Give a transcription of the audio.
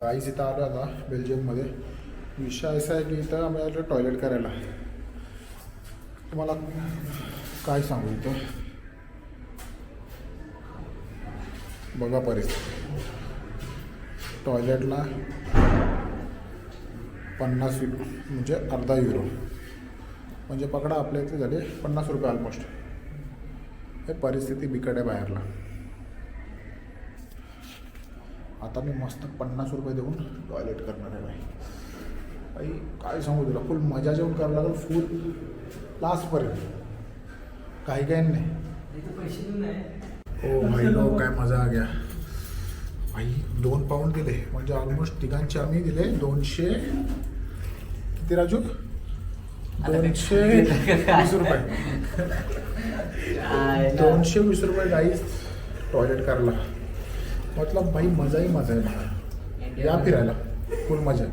काहीच इथं आलो आता बेल्जियममध्ये. विषय असा आहे की इथं आम्ही आलो टॉयलेट करायला. तुम्हाला काय सांगू, इथं बघा परिस्थिती. टॉयलेटला 50 युरो म्हणजे अर्धा युरो, म्हणजे पकडा आपल्या इथे झाले 50 रुपये ऑलमोस्ट. हे परिस्थिती बिकट आहे बाहेरला. आता मी मस्त 50 रुपये देऊन टॉयलेट करणार आहे बाई. काय सांगू तुला, फुल मजा जेवण करावं लागेल, फुल लास्टपर्यंत. काही नाही. हो भाई लो, काय मजा आ गया भाई. 2 पाऊंड दिले म्हणजे ऑलमोस्ट तिघांचे आम्ही दिले 200. किती राजू? 220 रुपये. 220 रुपये गाईज टॉयलेट करायला. मतलब भाई मजा ही मजा आहे. या फिरायला फुल मजा.